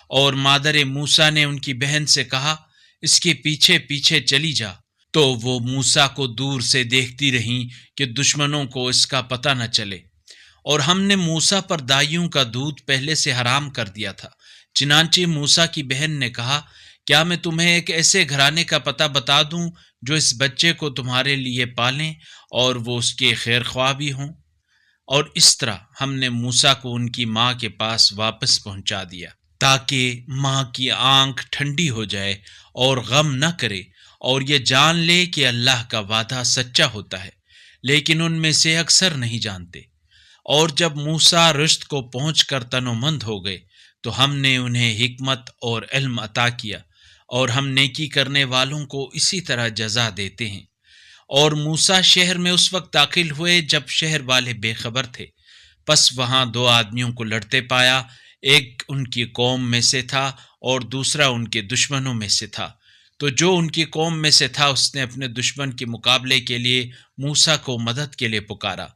اور مادر موسیٰ نے ان کی بہن سے کہا اس کے پیچھے پیچھے چلی جا، تو وہ موسیٰ کو دور سے دیکھتی رہیں کہ دشمنوں کو اس کا پتہ نہ چلے۔ اور ہم نے موسیٰ پر دائیوں کا دودھ پہلے سے حرام کر دیا تھا، چنانچہ موسیٰ کی بہن نے کہا کیا میں تمہیں ایک ایسے گھرانے کا پتہ بتا دوں جو اس بچے کو تمہارے لیے پالیں اور وہ اس کے خیر خواہ بھی ہوں؟ اور اس طرح ہم نے موسیٰ کو ان کی ماں کے پاس واپس پہنچا دیا تاکہ ماں کی آنکھ ٹھنڈی ہو جائے اور غم نہ کرے اور یہ جان لے کہ اللہ کا وعدہ سچا ہوتا ہے، لیکن ان میں سے اکثر نہیں جانتے۔ اور جب موسیٰ رشد کو پہنچ کر تنومند ہو گئے تو ہم نے انہیں حکمت اور علم عطا کیا، اور ہم نیکی کرنے والوں کو اسی طرح جزا دیتے ہیں۔ اور موسیٰ شہر میں اس وقت داخل ہوئے جب شہر والے بے خبر تھے، پس وہاں دو آدمیوں کو لڑتے پایا، ایک ان کی قوم میں سے تھا اور دوسرا ان کے دشمنوں میں سے تھا۔ تو جو ان کی قوم میں سے تھا اس نے اپنے دشمن کے مقابلے کے لیے موسیٰ کو مدد کے لیے پکارا،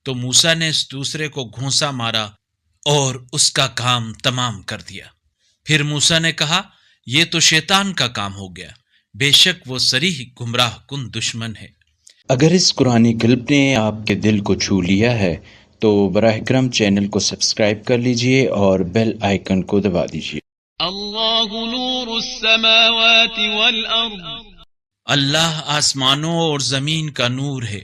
تو موسیٰ نے اس دوسرے کو گھونسا مارا اور اس کا کام تمام کر دیا۔ پھر موسیٰ نے کہا یہ تو شیطان کا کام ہو گیا، بے شک وہ صریح گمراہ کن دشمن ہے۔ اگر اس قرآنی کلپ نے آپ کے دل کو چھو لیا ہے تو براہ کرم چینل کو سبسکرائب کر لیجئے اور بیل آئیکن کو دبا دیجئے۔ اللہ نور السماوات والارض، اللہ آسمانوں اور زمین کا نور ہے۔